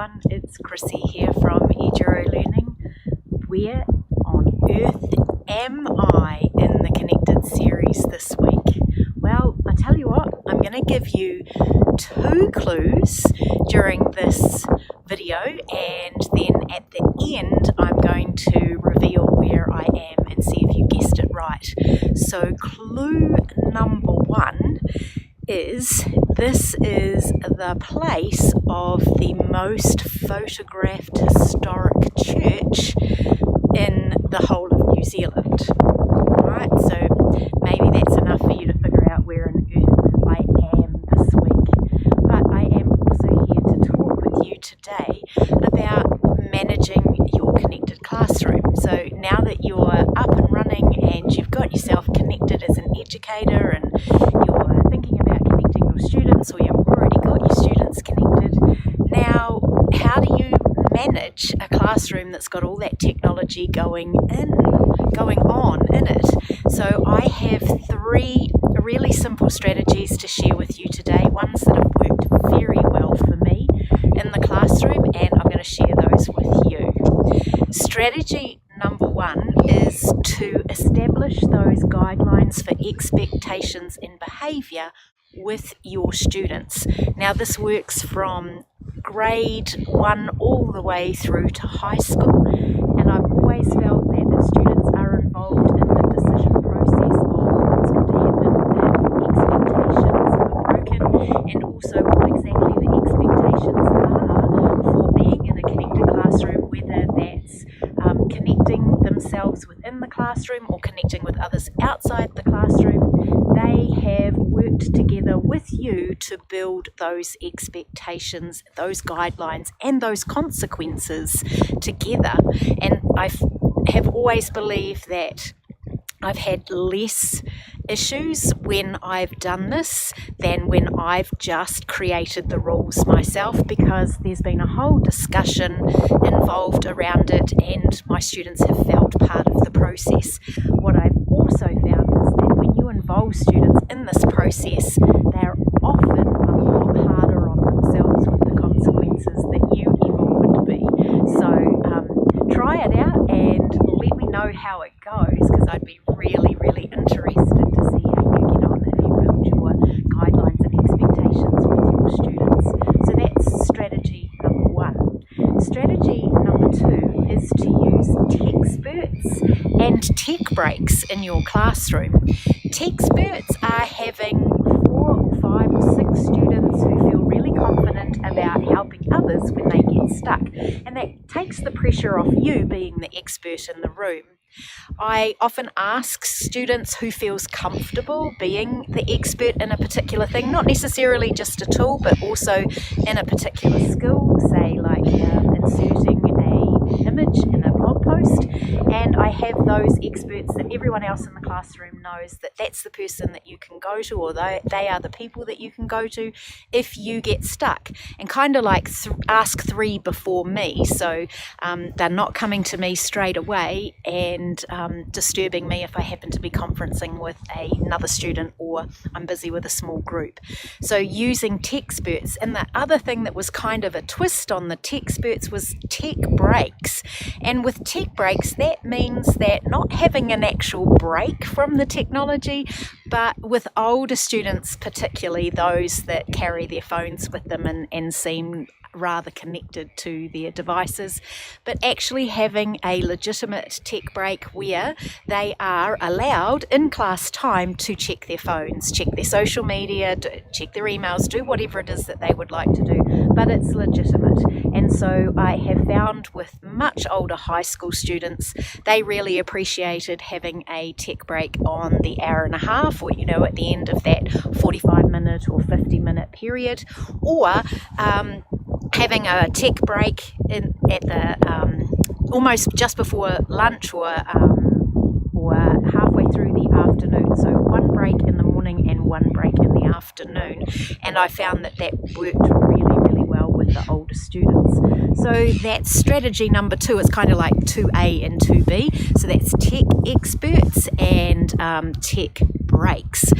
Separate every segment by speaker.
Speaker 1: everyone, it's Chrissy here from Eduro Learning. Where on earth am I in the Connected series this week? Well, I tell you what, I'm going to give you 2 clues during this video, and then at the end I'm going to reveal where I am and see if you guessed it right. So clue number 1 is this is the place of the most photographed historic church in the whole of New Zealand. Right, so maybe that's enough for you to figure out where on earth I am this week. But I am also here to talk with you today about managing your connected classroom. So now that you're up and running and you've got yourself connected as an educator and you're thinking about connecting your students, or you've already got your students connected, now how do you manage a classroom that's got all that technology going on in it? So I have 3 really simple strategies to share with you today, ones that have worked very well for me in the classroom, and I'm going to share those with you. Strategy number 1 is to establish those guidelines for expectations and behaviour with your students. Now this works from grade 1 all the way through to high school, and I've always felt that if students are involved in the decision process of what's going to happen if expectations are broken, and also what exactly the expectations are for being in a connected classroom, whether that's connecting themselves within the classroom or connecting with others outside the classroom, they have worked together with you to build those expectations, those guidelines and those consequences together. And I have always believed that I've had less issues when I've done this than when I've just created the rules myself, because there's been a whole discussion involved around it and my students have felt part of the process. What I've also found is that when you involve students in this process, they're often a lot harder on themselves with the consequences than you ever would be. So try it out and let me know how it goes, because I'd be really interested to see how you get on if you build your guidelines and expectations with your students. So that's strategy number 1. Strategy number 2 is to use techsperts and tech breaks in your classroom. Techsperts are having 4, 5 or 6 students who feel really confident about helping others when they get stuck, and that takes the pressure off you being the expert in the room. I often ask students who feels comfortable being the expert in a particular thing, not necessarily just a tool, but also in a particular skill, say like inserting an image in a blog post, and I have those experts that everyone else in the classroom knows that that's the person that you can go to, or they are the people that you can go to if you get stuck, and kind of like ask 3 before me, so they're not coming to me straight away and disturbing me if I happen to be conferencing with another student or I'm busy with a small group. So using techsperts. And the other thing that was kind of a twist on the techsperts was tech breaks. And with tech breaks, that means that not having an actual break from the technology, but with older students, particularly those that carry their phones with them and seem rather connected to their devices, but actually having a legitimate tech break where they are allowed in class time to check their phones, check their social media, check their emails, do whatever it is that they would like to do, but it's legitimate. And so I have found with much older high school students, they really appreciated having a tech break on the hour and a half, or at the end of that 45-minute or 50-minute period, or having a tech break at the almost just before lunch, or halfway through the afternoon. So 1 break in the morning and 1 break in the afternoon, and I found that worked really well with the older students. So that's strategy number 2. It's kind of like 2A and 2B. So that's tech experts and tech breaks.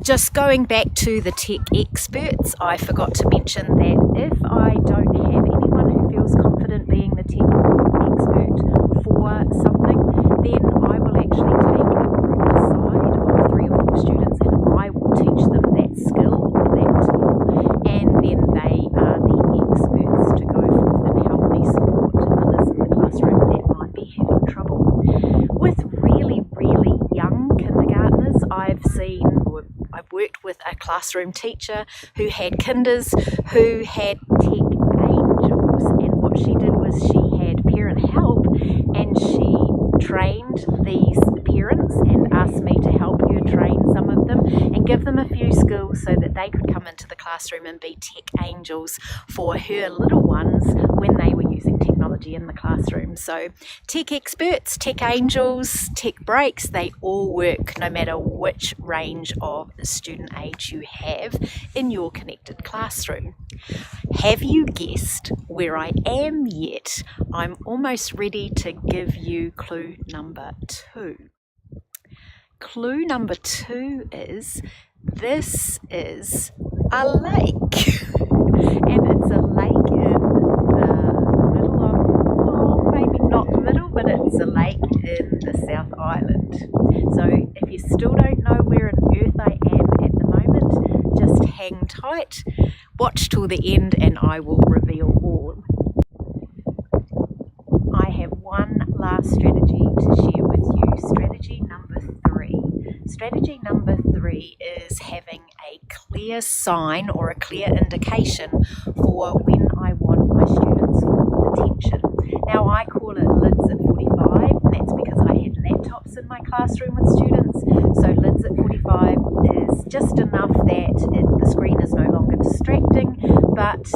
Speaker 1: Just going back to the tech experts, I forgot to mention that if I don't have anyone who feels confident being the tech expert for something, then I will actually take a group aside of 3 or 4 students and I will teach them that skill or that tool, and then they are the experts to go forth and help me support others in the classroom that might be having trouble. With really, really young kindergartners, I've worked with a classroom teacher who had kinders who had tech angels, and what she did was she had parent help and she trained these parents and asked me to help her train some of them and give them a few skills so that they could come into the classroom and be tech angels for her little ones when they were using technology in the classroom. So tech experts, tech angels, tech breaks, they all work no matter which range of student age you have in your connected classroom. Have you guessed where I am yet? I'm almost ready to give you clue number 2. Clue number 2 is this is a lake. And it's a lake in the middle of, well, maybe not the middle, but it's a lake in the South Island. So if you still don't know where on earth I am at the moment, just hang tight, watch till the end and I will reveal all. I have one last strategy to share with you, strategy number 3. Strategy number 3 is having a clear sign or a clear indication for when I want my students' full attention. Now I call it lids at 45, and that's because I had laptops in my classroom with students. So lids at 45 is just enough that the screen is no longer distracting, but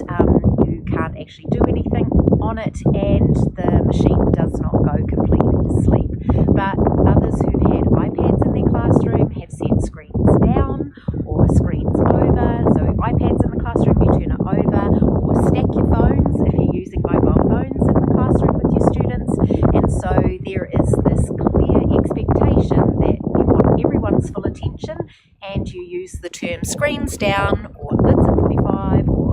Speaker 1: you can't actually do anything on it and the machine does not go completely to sleep. But others who've had iPads in their classroom have said screens down or screens over. So iPads in the classroom, you turn it over, or stack your phones if you're using mobile phones in the classroom with your students. And so there is this clear expectation that you want everyone's full attention and you use the term screens down or lids at 45 or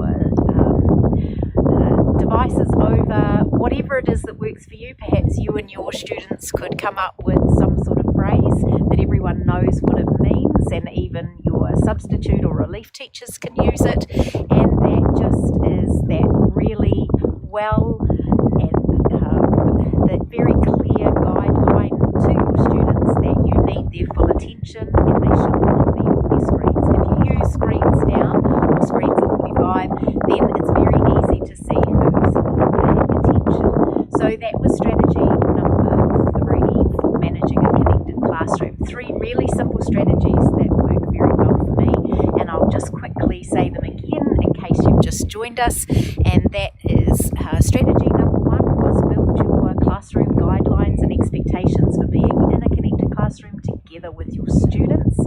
Speaker 1: devices over, whatever it is that works for you. Perhaps you and your students could come up with some sort of phrase that everyone knows what it means, and even your substitute or relief teachers can use it, and that just is that really well and that very clear guideline to your students that you need their full attention and they should not be on their screens. If you use screens down or screens at 45, then it's very easy to see who's not paying attention. So that was strategy number 3 for managing a connected classroom. 3 really simple strategies that work very well for me, and I'll just quickly say them again in case you've just joined us. And that is strategy number 1 was build your classroom guidelines and expectations for being in a connected classroom together with your students.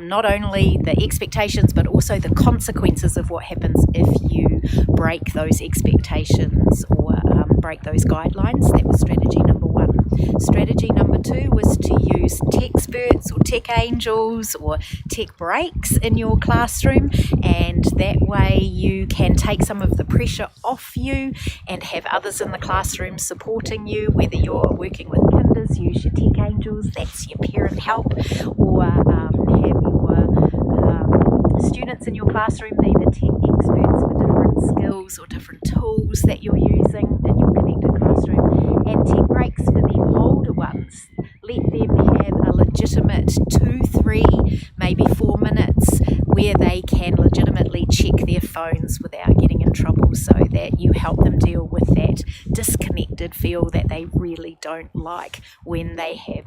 Speaker 1: Not only the expectations but also the consequences of what happens if you break those expectations or break those guidelines. That was strategy number 1. Strategy number 2 was to use tech experts or tech angels or tech breaks in your classroom, and that way you can take some of the pressure off you and have others in the classroom supporting you. Whether you're working with kinders, use your tech angels, that's your parent help, or have your students in your classroom be the tech experts for different skills or different tools that you're using in your connected classroom. And tech breaks for the older ones, let them have a legitimate 2, 3, maybe 4 minutes where they can legitimately check their phones without getting in trouble, so that you help them deal with that disconnected feel that they really don't like when they have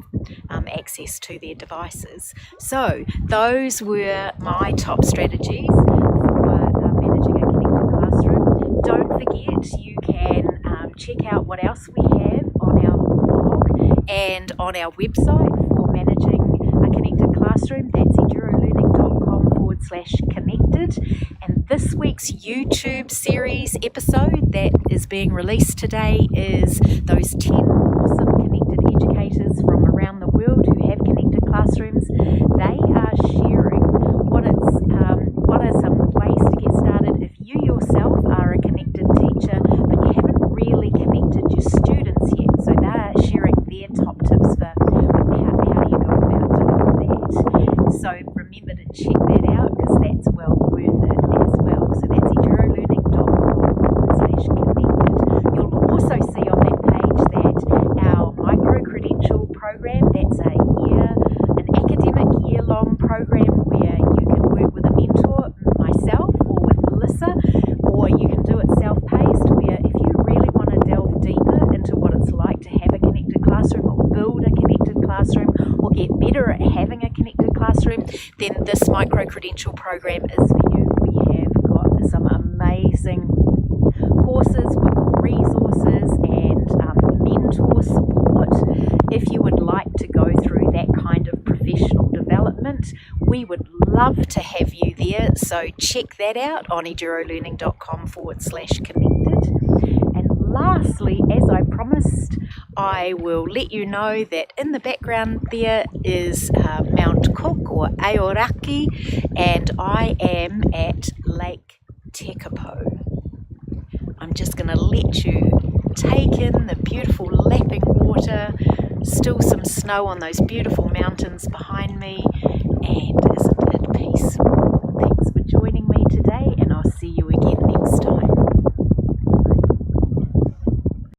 Speaker 1: access to their devices. So those were my top strategies for managing a connected classroom. Don't forget, you can check out what else we have on our blog and on our website for managing a connected classroom. That's edurolearning.com/connected. And this week's YouTube series episode that is being released today is those 10 awesome connected educators from around the world who have connected classrooms. They are sharing what then this micro-credential program is for you. We have got some amazing courses with resources and mentor support. If you would like to go through that kind of professional development, we would love to have you there. So check that out on edurolearning.com/connected. And lastly, as I promised, I will let you know that in the background there is Mount Cook or Aoraki, and I am at Lake Tekapo. I'm just going to let you take in the beautiful lapping water, still some snow on those beautiful mountains behind me,